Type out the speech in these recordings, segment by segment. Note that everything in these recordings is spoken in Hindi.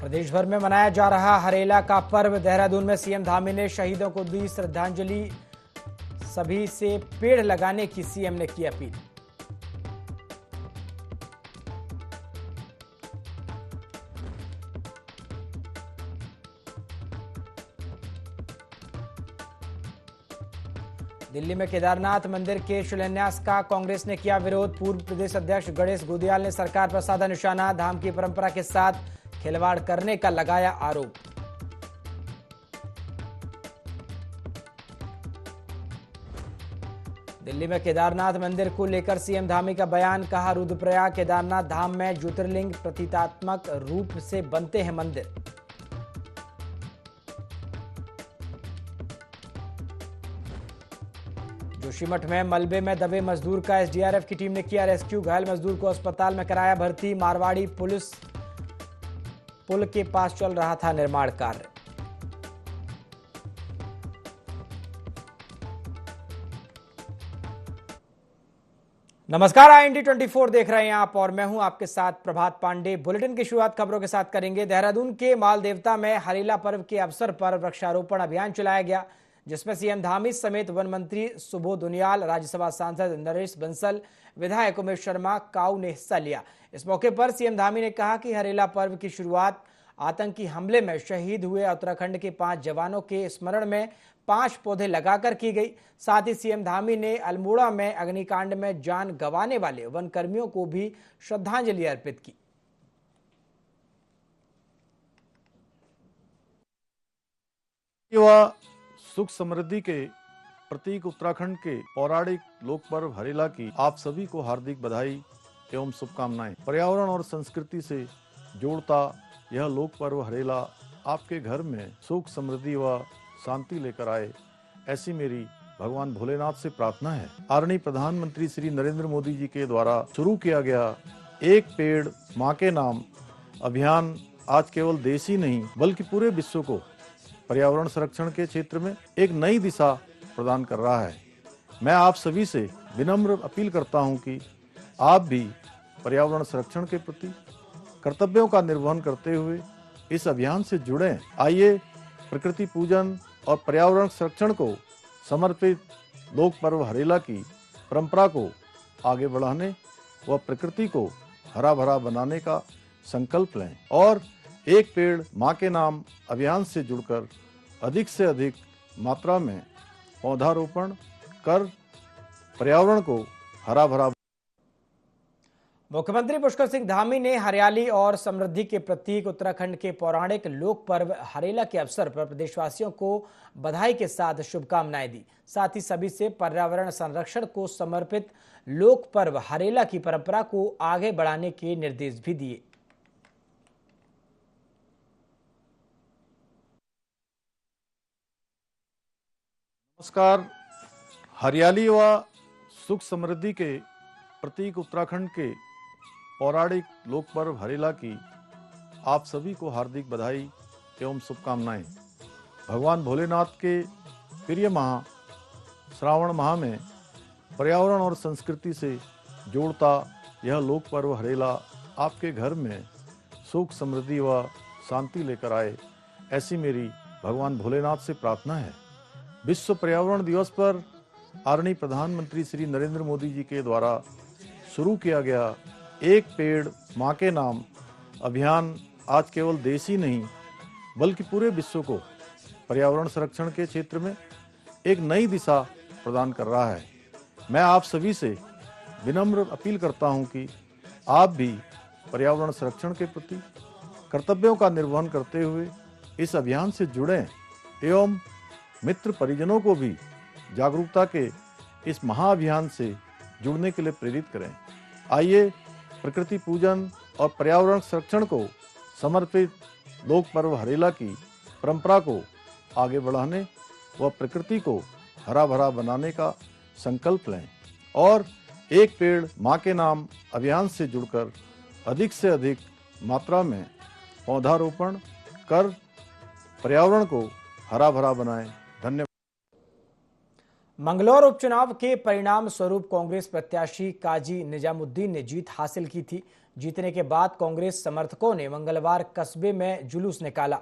प्रदेश भर में मनाया जा रहा हरेला का पर्व। देहरादून में सीएम धामी ने शहीदों को दी श्रद्धांजलि। सभी से पेड़ लगाने की सीएम ने की अपील। दिल्ली में केदारनाथ मंदिर के शिलान्यास का कांग्रेस ने किया विरोध। पूर्व प्रदेश अध्यक्ष गणेश गोदियाल ने सरकार पर साधा निशाना। धाम की परंपरा के साथ खिलवाड़ करने का लगाया आरोप। दिल्ली में केदारनाथ मंदिर को लेकर सीएम धामी का बयान। कहा, रुद्रप्रयाग केदारनाथ धाम में ज्योतिर्लिंग प्रतीकात्मक रूप से बनते हैं मंदिर। जोशीमठ में मलबे में दबे मजदूर का एसडीआरएफ की टीम ने किया रेस्क्यू। घायल मजदूर को अस्पताल में कराया भर्ती। मारवाड़ी पुलिस पुल के पास चल रहा था निर्माण कार्य। नमस्कार, IND 24 देख रहे हैं आप और मैं हूं आपके साथ प्रभात पांडे। बुलेटिन की शुरुआत खबरों के साथ करेंगे। देहरादून के माल देवता में हरेला पर्व के अवसर पर वृक्षारोपण अभियान चलाया गया, जिसमें सीएम धामी समेत वन मंत्री सुबोध उनियाल, राज्यसभा सांसद नरेश बंसल, विधायक उमेश शर्मा काऊ ने हिस्सा लिया। इस मौके पर सीएम धामी ने कहा कि हरेला पर्व की शुरुआत आतंकी हमले में शहीद हुए उत्तराखंड के 5 जवानों के स्मरण में 5 पौधे लगाकर की गई। साथ ही सीएम धामी ने अल्मोड़ा में अग्निकांड में जान गंवाने वाले वन कर्मियों को भी श्रद्धांजलि अर्पित की। सुख समृद्धि के प्रतीक उत्तराखंड के पौराणिक लोक पर्व हरेला की आप सभी को हार्दिक बधाई एवं शुभकामनाएं। पर्यावरण और संस्कृति से जोड़ता यह लोक पर्व हरेला आपके घर में सुख समृद्धि व शांति लेकर आए, ऐसी मेरी भगवान भोलेनाथ से प्रार्थना है। आदरणीय प्रधानमंत्री श्री नरेंद्र मोदी जी के द्वारा शुरू किया गया एक पेड़ माँ के नाम अभियान आज केवल देश ही नहीं बल्कि पूरे विश्व को पर्यावरण संरक्षण के क्षेत्र में एक नई दिशा प्रदान कर रहा है। मैं आप सभी से विनम्र अपील करता हूं कि आप भी पर्यावरण संरक्षण के प्रति कर्तव्यों का निर्वहन करते हुए इस अभियान से जुड़ें। आइए प्रकृति पूजन और पर्यावरण संरक्षण को समर्पित लोक पर्व हरेला की परंपरा को आगे बढ़ाने व प्रकृति को हरा भरा बनाने का संकल्प लें और एक पेड़ माँ के नाम अभियान से जुड़कर अधिक से अधिक मात्रा में पौधारोपण कर पर्यावरण को हरा भरा। मुख्यमंत्री पुष्कर सिंह धामी ने हरियाली और समृद्धि के प्रतीक उत्तराखंड के पौराणिक लोक पर्व हरेला के अवसर पर प्रदेशवासियों को बधाई के साथ शुभकामनाएं दी। साथ ही सभी से पर्यावरण संरक्षण को समर्पित लोक पर्व हरेला की परंपरा को आगे बढ़ाने के निर्देश भी दिए। नमस्कार। हरियाली व सुख समृद्धि के प्रतीक उत्तराखंड के पौराणिक लोक पर्व हरेला की आप सभी को हार्दिक बधाई एवं शुभकामनाएं। भगवान भोलेनाथ के प्रिय माह श्रावण माह में पर्यावरण और संस्कृति से जोड़ता यह लोक पर्व हरेला आपके घर में सुख समृद्धि व शांति लेकर आए, ऐसी मेरी भगवान भोलेनाथ से प्रार्थना है। विश्व पर्यावरण दिवस पर आदरणीय प्रधानमंत्री श्री नरेंद्र मोदी जी के द्वारा शुरू किया गया एक पेड़ माँ के नाम अभियान आज केवल देश ही नहीं बल्कि पूरे विश्व को पर्यावरण संरक्षण के क्षेत्र में एक नई दिशा प्रदान कर रहा है। मैं आप सभी से विनम्र अपील करता हूं कि आप भी पर्यावरण संरक्षण के प्रति कर्तव्यों का निर्वहन करते हुए इस अभियान से जुड़ें एवं मित्र परिजनों को भी जागरूकता के इस महाअभियान से जुड़ने के लिए प्रेरित करें। आइए प्रकृति पूजन और पर्यावरण संरक्षण को समर्पित लोक पर्व हरेला की परंपरा को आगे बढ़ाने व प्रकृति को हरा भरा बनाने का संकल्प लें और एक पेड़ माँ के नाम अभियान से जुड़कर अधिक से अधिक मात्रा में पौधारोपण कर पर्यावरण को हरा भरा बनाएं। धन्यवाद। मंगलौर उपचुनाव के परिणाम स्वरूप कांग्रेस प्रत्याशी काजी निजामुद्दीन ने जीत हासिल की थी। जीतने के बाद कांग्रेस समर्थकों ने मंगलवार कस्बे में जुलूस निकाला।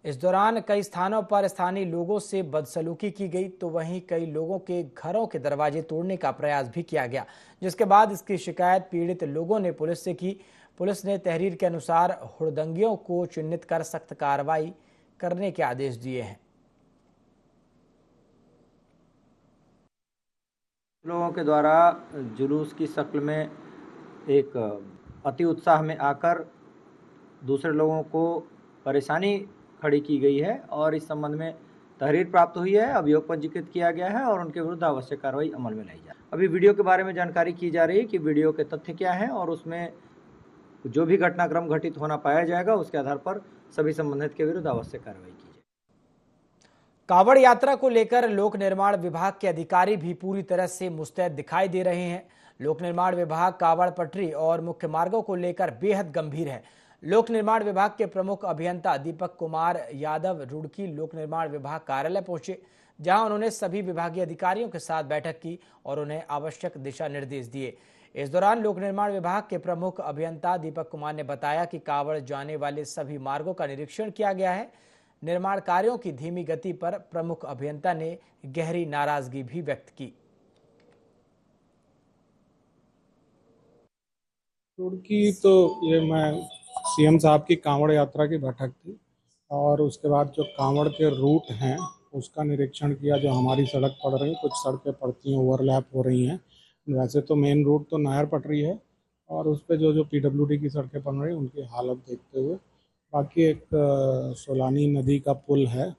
इस दौरान कई स्थानों पर स्थानीय लोगों से बदसलूकी की गई, तो वहीं कई लोगों के घरों के दरवाजे तोड़ने का प्रयास भी किया गया, जिसके बाद इसकी शिकायत पीड़ित लोगों ने पुलिस से की। पुलिस ने तहरीर के अनुसार हुड़दंगियों को चिन्हित कर सख्त कार्रवाई करने के आदेश दिए हैं। लोगों के द्वारा जुलूस की शक्ल में एक अति उत्साह में आकर दूसरे लोगों को परेशानी खड़ी की गई है और इस संबंध में तहरीर प्राप्त हुई है, अभियोग पंजीकृत किया गया है और उनके विरुद्ध आवश्यक कार्रवाई अमल में लाई जाए। अभी वीडियो के बारे में जानकारी की जा रही है कि वीडियो के तथ्य क्या हैं और उसमें जो भी घटनाक्रम घटित होना पाया जाएगा उसके आधार पर सभी संबंधित के विरुद्ध आवश्यक कार्रवाई की जाए। कांवड़ यात्रा को लेकर लोक निर्माण विभाग के अधिकारी भी पूरी तरह से मुस्तैद दिखाई दे रहे हैं। लोक निर्माण विभाग कांवड़ पटरी और मुख्य मार्गों को लेकर बेहद गंभीर है। लोक निर्माण विभाग के प्रमुख अभियंता दीपक कुमार यादव रुड़की लोक निर्माण विभाग कार्यालय पहुंचे, जहां उन्होंने सभी विभागीय अधिकारियों के साथ बैठक की और उन्हें आवश्यक दिशा निर्देश दिए। इस दौरान लोक निर्माण विभाग के प्रमुख अभियंता दीपक कुमार ने बताया कि कांवड़ जाने वाले सभी मार्गों का निरीक्षण किया गया है। निर्माण कार्यों की धीमी गति पर प्रमुख अभियंता ने गहरी नाराजगी भी व्यक्त की। रुड़की तो ये मैं सीएम साहब की कांवड़ यात्रा की बैठक थी और उसके बाद जो कांवड़ के रूट हैं उसका निरीक्षण किया। जो हमारी सड़क पड़ रही, कुछ सड़कें पड़ती हैं, ओवरलैप हो रही हैं। वैसे तो मेन रूट तो नायर पटरी है और उस पर जो पीडब्ल्यूडी की सड़कें बन रही हैं उनकी हालत देखते हुए, बाकी एक सोलानी नदी का पुल है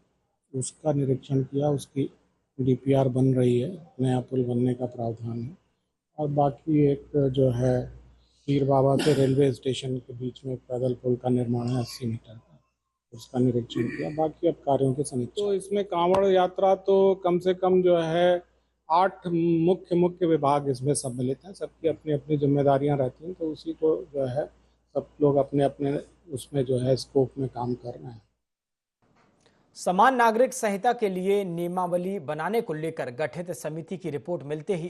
उसका निरीक्षण किया, उसकी डीपीआर बन रही है, नया पुल बनने का प्रावधान है। और बाकी एक जो है पीर बाबा से रेलवे स्टेशन के बीच में पैदल पुल का निर्माण है 80 मीटर का, उसका निरीक्षण किया। बाकी अब कार्यों के समीक्षा। तो इसमें कांवड़ यात्रा तो कम से कम जो है 8 मुख्य विभाग इसमें सम्मिलित हैं। सबकी अपनी अपनी जिम्मेदारियां रहती हैं, तो उसी को जो है सब लोग अपने अपने उसमें जो है स्कोप में काम कर रहे हैं। समान नागरिक संहिता के लिए नियमावली बनाने को लेकर गठित समिति की रिपोर्ट मिलते ही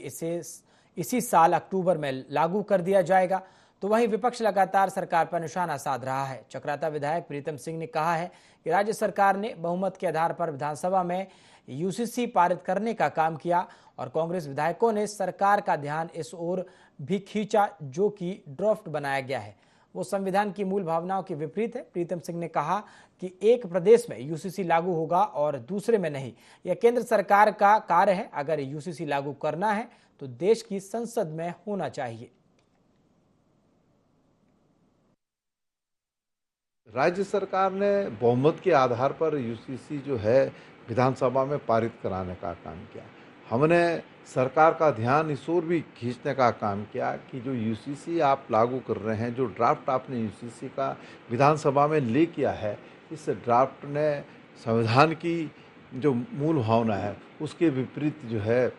इसी साल अक्टूबर में लागू कर दिया जाएगा। तो वहीं विपक्ष लगातार सरकार पर निशाना साध रहा है। चक्राता विधायक प्रीतम सिंह ने कहा है कि राज्य सरकार ने बहुमत के आधार पर विधानसभा में यूसीसी पारित करने का काम किया और कांग्रेस विधायकों ने सरकार का ध्यान इस ओर भी खींचा जो कि ड्राफ्ट बनाया गया है वो संविधान की मूल भावनाओं के विपरीत है। प्रीतम सिंह ने कहा कि एक प्रदेश में यूसीसी लागू होगा और दूसरे में नहीं, यह केंद्र सरकार का कार्य है। अगर यूसीसी लागू करना है तो देश की संसद में होना चाहिए। राज्य सरकार ने बहुमत के आधार पर यूसीसी जो है विधानसभा में पारित कराने का काम किया। हमने सरकार का ध्यान इस ओर भी खींचने का काम किया कि जो यूसीसी आप लागू कर रहे हैं, जो ड्राफ्ट आपने यूसीसी का विधानसभा में ले किया है, इस ड्राफ्ट ने संविधान की जो मूल भावना है उसके विपरीत जो है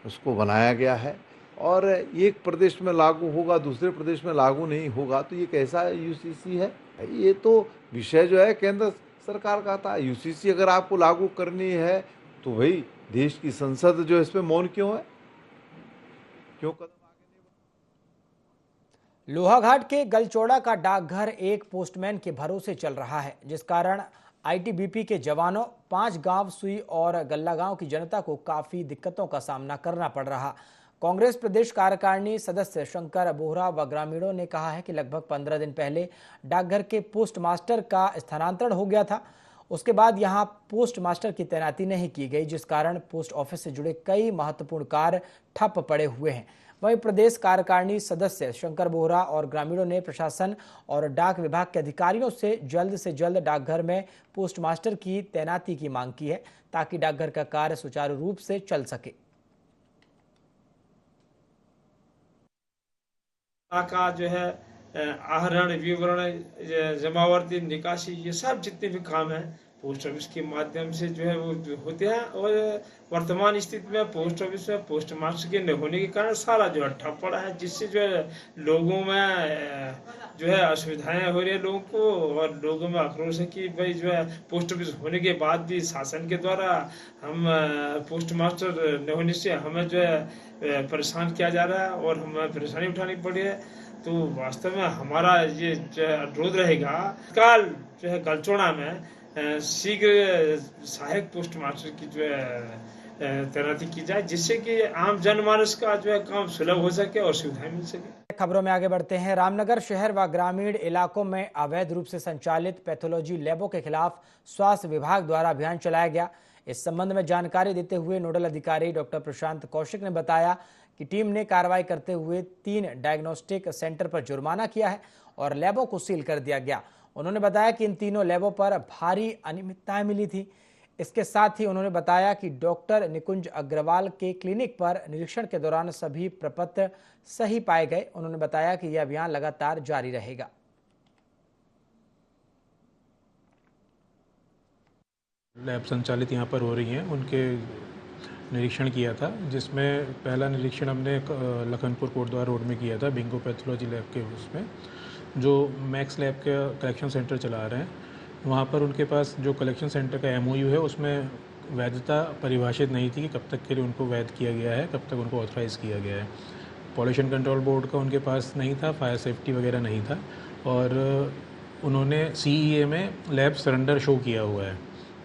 उसको बनाया गया है। और एक प्रदेश में लागू होगा, दूसरे प्रदेश में लागू नहीं होगा, तो ये कैसा यूसीसी है? ये तो विषय जो है केंद्र सरकार का था। यूसीसी अगर आपको लागू करनी है तो भाई देश की संसद जो इस पे मौन क्यों है, क्यों कदम आगे नहीं बढ़ा? लोहाघाट के गलचौड़ा का डाकघर एक पोस्टमैन के भरोसे चल रहा है, जिस कारण आईटीबीपी के जवानों, 5 गांव सुई और गल्ला गांव की जनता को काफी दिक्कतों का सामना करना पड़ रहा। कांग्रेस प्रदेश कार्यकारिणी सदस्य शंकर बोहरा व ग्रामीणों ने कहा है कि लगभग 15 दिन पहले डाकघर के पोस्ट मास्टर का स्थानांतरण हो गया था। उसके बाद यहां पोस्ट मास्टर की तैनाती नहीं की गई, जिस कारण पोस्ट ऑफिस से जुड़े कई महत्वपूर्ण कार्य ठप पड़े हुए हैं। वहीं प्रदेश कार्यकारिणी सदस्य शंकर बोहरा और ग्रामीणों ने प्रशासन और डाक विभाग के अधिकारियों से जल्द डाकघर में पोस्ट मास्टर की तैनाती की मांग की है, ताकि डाकघर का कार्य सुचारू रूप से चल सके। का जो है आहरण, विवरण, जमावर्ती, निकासी, ये सब जितने भी काम हैं पोस्ट ऑफिस के माध्यम से जो है वो होते हैं। और वर्तमान स्थिति में पोस्ट ऑफिस में पोस्ट मास्टर के न होने के कारण सारा जो है ठप पड़ा है, जिससे जो है लोगों में जो है असुविधाएं हो रही है लोगों को, और लोगों में आक्रोश है कि भाई जो है पोस्ट ऑफिस होने के बाद भी शासन के द्वारा हम पोस्ट मास्टर न होने से हमें जो है परेशान किया जा रहा है और हमें परेशानी उठानी पड़ी है। तो वास्तव में हमारा ये जो है अनुरोध रहेगा, काल जो है गलचोड़ा में शीघ्र सहायक पोस्ट मास्टर की जो है तैनाती की जाए, जिससे कि आम जनमानस का जो है काम सुलभ हो सके और सुविधाएं मिल सके। खबरों में आगे बढ़ते हैं। रामनगर शहर व ग्रामीण इलाकों में अवैध रूप से संचालित पैथोलॉजी लैबों के खिलाफ स्वास्थ्य विभाग द्वारा अभियान चलाया गया। इस संबंध में जानकारी देते हुए नोडल अधिकारी डॉक्टर प्रशांत कौशिक ने बताया कि टीम ने कार्रवाई करते हुए 3 डायग्नोस्टिक सेंटर पर जुर्माना किया है और लैबों को सील कर दिया गया। उन्होंने बताया कि इन तीनों लैबों पर भारी अनियमितताएं मिली थी। इसके साथ ही उन्होंने बताया कि डॉक्टर निकुंज अग्रवाल के क्लिनिक पर निरीक्षण के दौरान सभी प्रपत्र सही पाए गए। उन्होंने बताया कि यह अभियान लगातार जारी रहेगा। लैब संचालित यहाँ पर हो रही हैं, उनके निरीक्षण किया था, जिसमें पहला निरीक्षण हमने लखनपुर कोटद्वार रोड में किया था बिंगो पैथोलॉजी लैब के उसमें, जो मैक्स लैब का कलेक्शन सेंटर चला रहे हैं। वहाँ पर उनके पास जो कलेक्शन सेंटर का MOU है उसमें वैधता परिभाषित नहीं थी कि कब तक के लिए उनको वैध किया गया है, कब तक उनको ऑथराइज़ किया गया है। पॉल्यूशन कंट्रोल बोर्ड का उनके पास नहीं था, फायर सेफ्टी वगैरह नहीं था, और उन्होंने CEA में लैब सरेंडर शो किया हुआ है,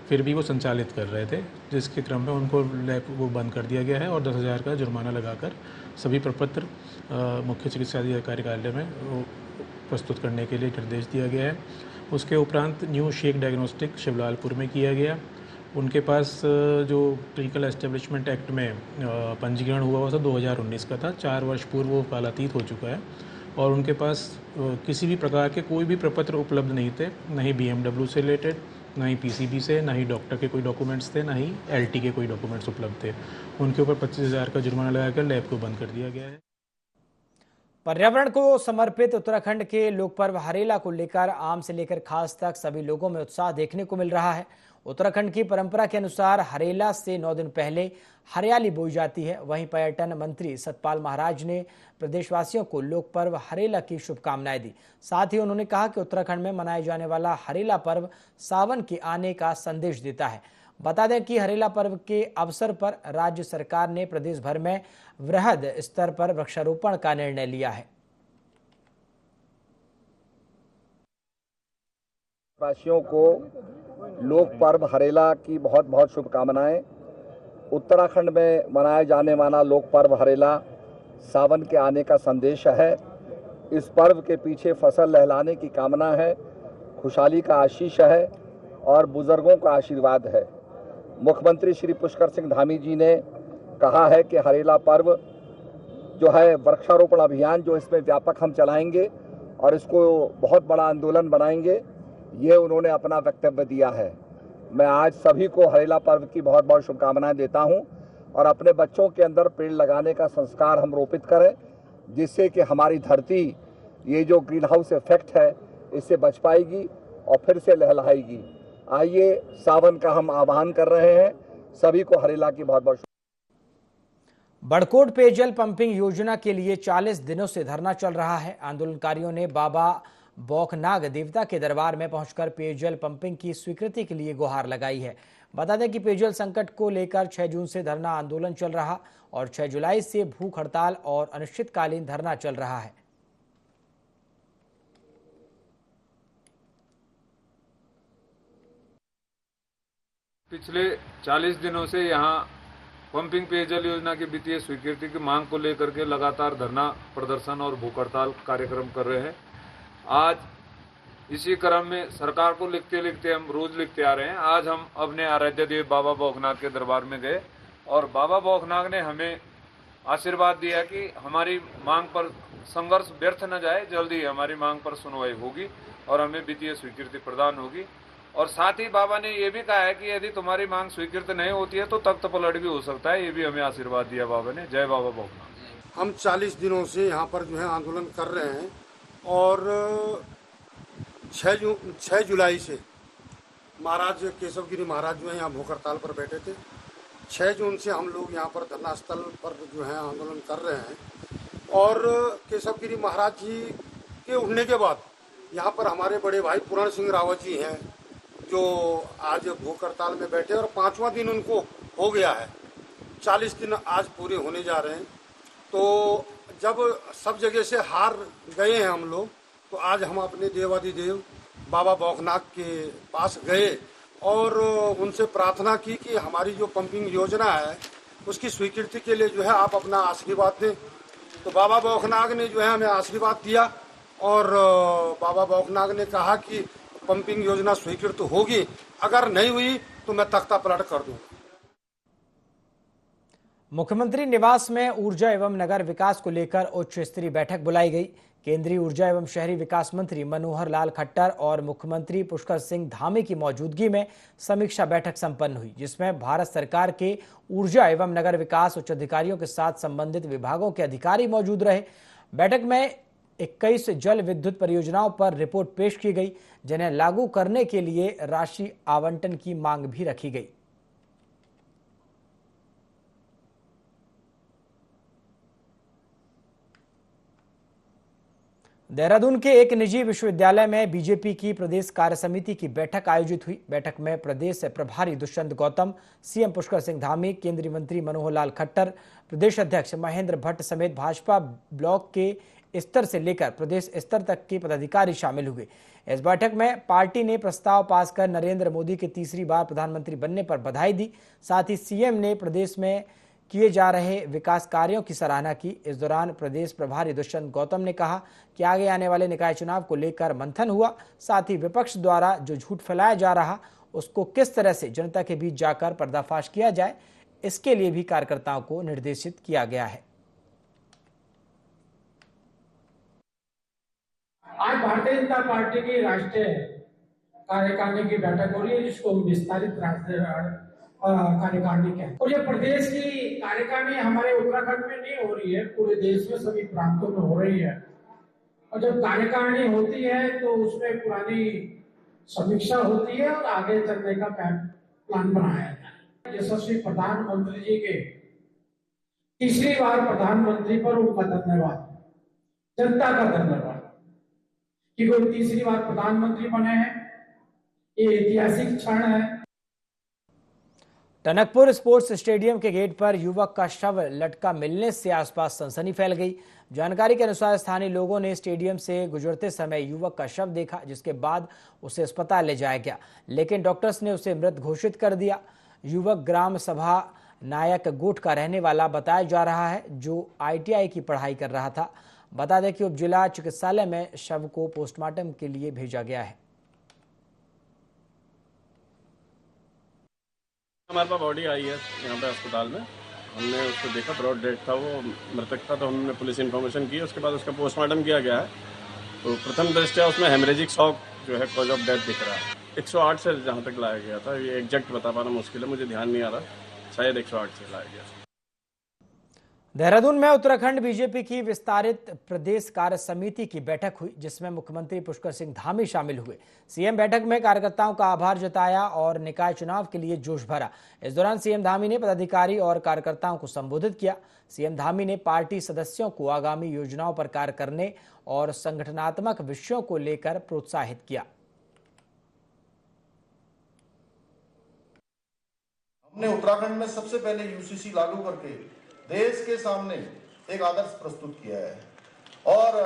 फिर भी वो संचालित कर रहे थे, जिसके क्रम में उनको लैब को बंद कर दिया गया है और 10,000 का जुर्माना लगाकर सभी प्रपत्र मुख्य चिकित्सा अधिकारी कार्यालय में प्रस्तुत करने के लिए निर्देश दिया गया है। उसके उपरांत न्यू शेख डायग्नोस्टिक शिवलालपुर में किया गया। उनके पास जो क्लिनिकल एस्टेब्लिशमेंट एक्ट में पंजीकरण हुआ था 2019 का था, 4 वर्ष पूर्व वो कालातीत हो चुका है और उनके पास किसी भी प्रकार के कोई भी प्रपत्र उपलब्ध नहीं थे, न ही BMW से रिलेटेड, ना ही PCB से, ना ही डॉक्टर के कोई डॉक्यूमेंट्स थे, ना ही LT के कोई डॉक्यूमेंट्स उपलब्ध थे। उनके ऊपर 25,000 का जुर्माना लगाकर लैब को बंद कर दिया गया है। पर्यावरण को समर्पित उत्तराखंड के लोक पर्व हरेला को लेकर आम से लेकर खास तक सभी लोगों में उत्साह देखने को मिल रहा है। उत्तराखंड की परंपरा के अनुसार हरेला से 9 दिन पहले हरियाली बोई जाती है। वहीं पर्यटन मंत्री सतपाल महाराज ने प्रदेशवासियों को लोक पर्व हरेला की शुभकामनाएं दी। साथ ही उन्होंने कहा कि उत्तराखंड में मनाए जाने वाला हरेला पर्व सावन के आने का संदेश देता है। बता दें कि हरेला पर्व के अवसर पर राज्य सरकार ने प्रदेश भर में वृहद स्तर पर वृक्षारोपण का निर्णय लिया है। वासियों को लोक पर्व हरेला की बहुत बहुत शुभकामनाएं। उत्तराखंड में मनाए जाने वाला लोक पर्व हरेला सावन के आने का संदेश है। इस पर्व के पीछे फसल लहलाने की कामना है, खुशहाली का आशीष है और बुजुर्गों का आशीर्वाद है। मुख्यमंत्री श्री पुष्कर सिंह धामी जी ने कहा है कि हरेला पर्व जो है वृक्षारोपण अभियान जो इसमें व्यापक हम चलाएंगे और इसको बहुत बड़ा आंदोलन बनाएंगे, ये उन्होंने अपना वक्तव्य दिया है। मैं आज सभी को हरेला पर्व की बहुत बहुत शुभकामनाएं देता हूं और अपने बच्चों के अंदर पेड़ लगाने का संस्कार हम रोपित करें, जिससे कि हमारी धरती ये जो ग्रीन हाउस इफेक्ट है इससे बच पाएगी और फिर से लहलहाएगी। आइए सावन का हम आह्वान कर रहे हैं, सभी को हरेला की बहुत बहुत। बड़कोट पेयजल पंपिंग योजना के लिए 40 दिनों से धरना चल रहा है। आंदोलनकारियों ने बाबा बौखनाग देवता के दरबार में पहुंचकर पेयजल पंपिंग की स्वीकृति के लिए गुहार लगाई है। बता दें कि पेयजल संकट को लेकर 6 जून से धरना आंदोलन चल रहा और 6 जुलाई से भूख हड़ताल और अनिश्चितकालीन धरना चल रहा है। पिछले 40 दिनों से यहां पंपिंग पेयजल योजना की वित्तीय स्वीकृति की मांग को लेकर के लगातार धरना प्रदर्शन और भूख हड़ताल कार्यक्रम कर रहे हैं। आज इसी क्रम में सरकार को लिखते लिखते हम रोज लिखते आ रहे हैं। आज हम अपने आराध्य देव बाबा बौखनाग के दरबार में गए और बाबा बौखनाग ने हमें आशीर्वाद दिया कि हमारी मांग पर संघर्ष व्यर्थ न जाए, जल्दी हमारी मांग पर सुनवाई होगी और हमें वित्तीय स्वीकृति प्रदान होगी। और साथ ही बाबा ने ये भी कहा है कि यदि तुम्हारी मांग स्वीकृत नहीं होती है तो तख्त पलट भी हो सकता है। ये भी हमें आशीर्वाद दिया बाबा ने। जय बाबा बौखनाग। हम 40 दिनों से यहाँ पर जो है आंदोलन कर रहे हैं और 6 जुलाई से महाराज केशवगिरी महाराज जो है यहाँ भूख हड़ताल पर बैठे थे। 6 जून से हम लोग यहाँ पर धरना स्थल पर जो है आंदोलन कर रहे हैं और केशवगिरी महाराज जी के उठने के बाद यहाँ पर हमारे बड़े भाई पूरण सिंह रावत जी हैं जो आज भूख हड़ताल में बैठे और 5वां दिन उनको हो गया है। 40 दिन आज पूरे होने जा रहे हैं। तो जब सब जगह से हार गए हैं हम लोग, तो आज हम अपने देवाधिदेव बाबा बौखनाथ के पास गए और उनसे प्रार्थना की कि हमारी जो पंपिंग योजना है उसकी स्वीकृति के लिए जो है आप अपना आशीर्वाद दें। तो बाबा बौखनाथ ने जो है हमें आशीर्वाद दिया और बाबा बौखनाथ ने कहा कि पंपिंग योजना स्वीकृत होगी, अगर नहीं हुई तो मैं तख्ता पलट कर दूंगा। मुख्यमंत्री निवास में ऊर्जा एवं नगर विकास को लेकर उच्च स्तरीय बैठक बुलाई गई। केंद्रीय ऊर्जा एवं शहरी विकास मंत्री मनोहर लाल खट्टर और मुख्यमंत्री पुष्कर सिंह धामी की मौजूदगी में समीक्षा बैठक संपन्न हुई, जिसमें भारत सरकार के ऊर्जा एवं नगर विकास उच्च अधिकारियों के साथ संबंधित विभागों के अधिकारी मौजूद रहे। बैठक में 21 जल विद्युत परियोजनाओं पर रिपोर्ट पेश की गई, जिन्हें लागू करने के लिए राशि आवंटन की मांग भी रखी गई। देहरादून के एक निजी विश्वविद्यालय में बीजेपी की प्रदेश कार्य समिति की बैठक आयोजित हुई। बैठक में प्रदेश प्रभारी दुष्यंत गौतम, सीएम पुष्कर सिंह धामी, केंद्रीय मंत्री मनोहर लाल खट्टर, प्रदेश अध्यक्ष महेंद्र भट्ट समेत भाजपा ब्लॉक के स्तर से लेकर प्रदेश स्तर तक के पदाधिकारी शामिल हुए। इस बैठक में पार्टी ने प्रस्ताव पास कर नरेंद्र मोदी के तीसरी बार प्रधानमंत्री बनने पर बधाई दी। साथ ही सीएम ने प्रदेश में किए जा रहे विकास कार्यों की सराहना की। इस दौरान प्रदेश प्रभारी दुष्यंत गौतम ने कहा कि आगे आने वाले निकाय चुनाव को लेकर मंथन हुआ। साथ ही विपक्ष द्वारा जो झूठ फैलाया जा रहा उसको किस तरह से जनता के बीच जाकर पर्दाफाश किया जाए, इसके लिए भी कार्यकर्ताओं को निर्देशित किया गया है। आज भारतीय जनता पार्टी की राष्ट्रीय कार्यकारिणी की बैठक हो रही है, जिसको विस्तारित राष्ट्रीय कार्यकारिणी कहते हैं। और ये प्रदेश की कार्यकारिणी हमारे उत्तराखंड में नहीं हो रही है, पूरे देश में सभी प्रांतों में हो रही है। और जब कार्यकारिणी होती है तो उसमें पुरानी समीक्षा होती है और आगे चलने का प्लान बनाया जाता है। यशस्वी प्रधानमंत्री जी के तीसरी बार प्रधानमंत्री पर उनका धन्यवाद, जनता का धन्यवाद कि वो तीसरी बार प्रधानमंत्री बने हैं। ये ऐतिहासिक क्षण है। टनकपुर स्पोर्ट्स स्टेडियम के गेट पर युवक का शव लटका मिलने से आसपास सनसनी फैल गई। जानकारी के अनुसार स्थानीय लोगों ने स्टेडियम से गुजरते समय युवक का शव देखा, जिसके बाद उसे अस्पताल ले जाया गया, लेकिन डॉक्टर्स ने उसे मृत घोषित कर दिया। युवक ग्राम सभा नायक गोट का रहने वाला बताया जा रहा है, जो ITI की पढ़ाई कर रहा था। बता दें कि उप जिला चिकित्सालय में शव को पोस्टमार्टम के लिए भेजा गया है। हमारे पास बॉडी आई है यहाँ पे अस्पताल में, हमने उसको देखा, ब्रॉड डेड था, वो मृतक था, तो हमने पुलिस इन्फॉर्मेशन की। उसके बाद उसका पोस्टमार्टम किया गया है। तो प्रथम दृष्टया उसमें हेमरेजिक शॉक जो है कॉज ऑफ डेथ दिख रहा है। 108 से जहाँ तक लाया गया था, ये एग्जैक्ट बता पाना मुश्किल है, मुझे ध्यान नहीं आ रहा, शायद 108 से लाया गया। देहरादून में उत्तराखंड बीजेपी की विस्तारित प्रदेश कार्य समिति की बैठक हुई, जिसमें मुख्यमंत्री पुष्कर सिंह धामी शामिल हुए। सीएम बैठक में कार्यकर्ताओं का आभार जताया और निकाय चुनाव के लिए जोश भरा। इस दौरान सीएम धामी ने पदाधिकारी और कार्यकर्ताओं को संबोधित किया। सीएम धामी ने पार्टी सदस्यों को आगामी योजनाओं पर कार्य करने और संगठनात्मक विषयों को लेकर प्रोत्साहित किया। हमने उत्तराखंड में सबसे पहले UCC लागू करके देश के सामने एक आदर्श प्रस्तुत किया है और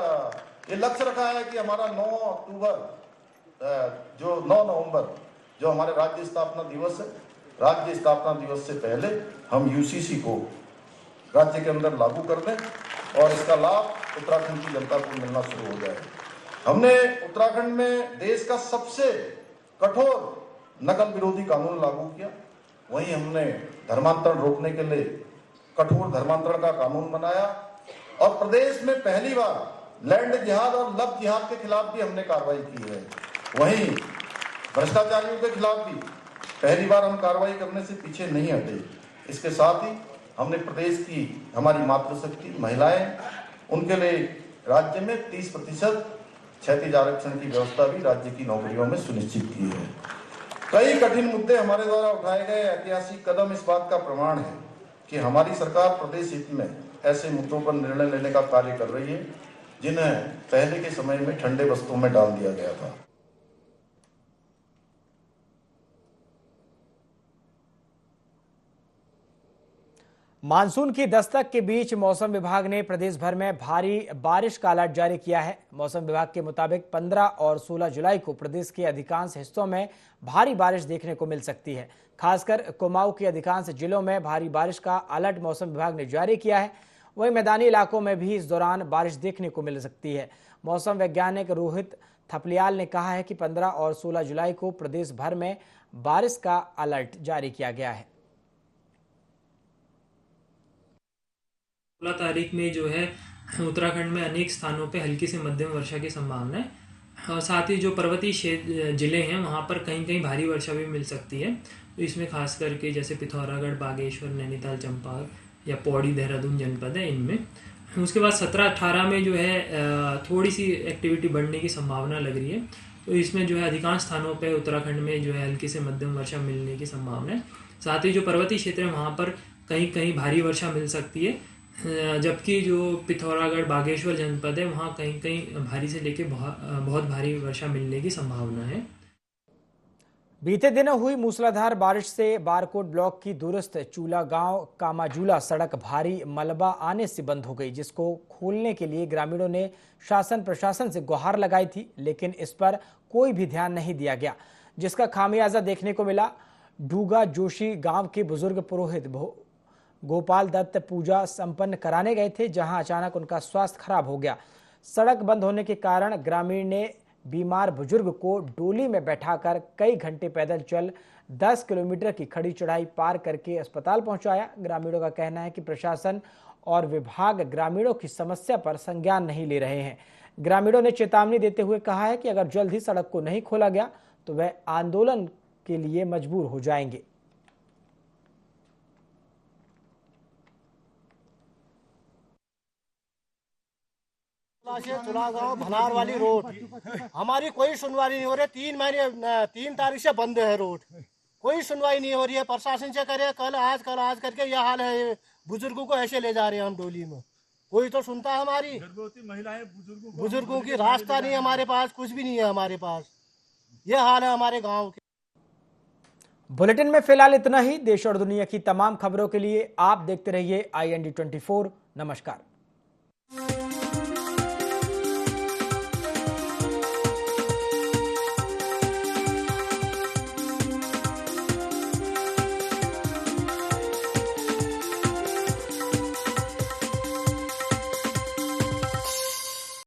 ये लक्ष्य रखा है कि हमारा 9 नवंबर जो हमारे राज्य स्थापना दिवस है, राज्य स्थापना दिवस से पहले हम UCC को राज्य के अंदर लागू कर दें और इसका लाभ उत्तराखंड की जनता को मिलना शुरू हो जाए। हमने उत्तराखंड में देश का सबसे कठोर नकल विरोधी कानून लागू किया। वहीं हमने धर्मांतरण रोकने के लिए कठोर धर्मांतरण का कानून बनाया और प्रदेश में पहली बार लैंड जिहाद और लव जिहाद के खिलाफ भी हमने कार्रवाई की है। वहीं भ्रष्टाचारियों के खिलाफ भी पहली बार हम कार्रवाई करने से पीछे नहीं हटे। इसके साथ ही हमने प्रदेश की हमारी मातृशक्ति महिलाएं, उनके लिए राज्य में 30% क्षैतिज आरक्षण की व्यवस्था भी राज्य की नौकरियों में सुनिश्चित की है। कई कठिन मुद्दे हमारे द्वारा उठाए गए ऐतिहासिक कदम इस बात का प्रमाण है कि हमारी सरकार प्रदेश हित में ऐसे मुद्दों पर निर्णय लेने का कार्य कर रही है जिन्हें पहले के समय में ठंडे बस्तों में डाल दिया गया था। मानसून की दस्तक के बीच मौसम विभाग ने प्रदेश भर में भारी बारिश का अलर्ट जारी किया है। मौसम विभाग के मुताबिक 15 और 16 जुलाई को प्रदेश के अधिकांश हिस्सों में भारी बारिश देखने को मिल सकती है। खासकर कुमाऊं के अधिकांश जिलों में भारी बारिश का अलर्ट मौसम विभाग ने जारी किया है। वहीं मैदानी इलाकों में भी इस दौरान बारिश देखने को मिल सकती है। मौसम वैज्ञानिक रोहित थपलियाल ने कहा है कि 15 और 16 जुलाई को प्रदेश भर में बारिश का अलर्ट जारी किया गया है। 16 तारीख में जो है उत्तराखंड में अनेक स्थानों पे हल्की से मध्यम वर्षा की संभावना है और साथ ही जो पर्वतीय जिले हैं वहाँ पर कहीं कहीं भारी वर्षा भी मिल सकती है। तो इसमें खास करके जैसे पिथौरागढ़, बागेश्वर, नैनीताल, चंपावत या पौड़ी, देहरादून जनपद है इनमें। उसके बाद 17-18 में जो है थोड़ी सी एक्टिविटी बढ़ने की संभावना लग रही है। तो इसमें जो है अधिकांश स्थानों पे उत्तराखंड में जो है हल्की से मध्यम वर्षा मिलने की संभावना है। साथ ही जो पर्वतीय क्षेत्र है वहाँ पर कहीं कहीं भारी वर्षा मिल सकती है, जबकि जो पिथौरागढ़, बागेश्वर जनपद है वहाँ कहीं कहीं भारी से लेके बहुत भारी वर्षा मिलने की संभावना है। बीते दिनों हुई मूसलाधार बारिश से बारकोट ब्लॉक की दूरस्थ चूला गांव कामाजूला सड़क भारी मलबा आने से बंद हो गई, जिसको खोलने के लिए ग्रामीणों ने शासन प्रशासन से गुहार लगाई थी, लेकिन इस पर कोई भी ध्यान नहीं दिया गया, जिसका खामियाजा देखने को मिला। डूगा जोशी गांव के बुजुर्ग पुरोहित गोपाल दत्त पूजा संपन्न कराने गए थे, जहां अचानक उनका स्वास्थ्य खराब हो गया। सड़क बंद होने के कारण ग्रामीण ने बीमार बुजुर्ग को डोली में बैठाकर कई घंटे पैदल चल 10 किलोमीटर की खड़ी चढ़ाई पार करके अस्पताल पहुंचाया। ग्रामीणों का कहना है कि प्रशासन और विभाग ग्रामीणों की समस्या पर संज्ञान नहीं ले रहे हैं। ग्रामीणों ने चेतावनी देते हुए कहा है कि अगर जल्द ही सड़क को नहीं खोला गया तो वह आंदोलन के लिए मजबूर हो जाएंगे। चुला गांव भनार वाली रोड हमारी कोई सुनवाई नहीं हो रही। 3 तारीख से बंद है रोड, कोई सुनवाई नहीं हो रही है। प्रशासन से करे कल आज करके यह हाल है। बुजुर्गों को ऐसे ले जा रहे हैं हम डोली में, कोई तो सुनता है हमारी। गर्भवती महिलाएं बुजुर्गों की रास्ता नहीं है हमारे पास, कुछ भी नहीं है हमारे पास। यह हाल है हमारे गाँव के। बुलेटिन में फिलहाल इतना ही। देश और दुनिया की तमाम खबरों के लिए आप देखते रहिए IND24। नमस्कार।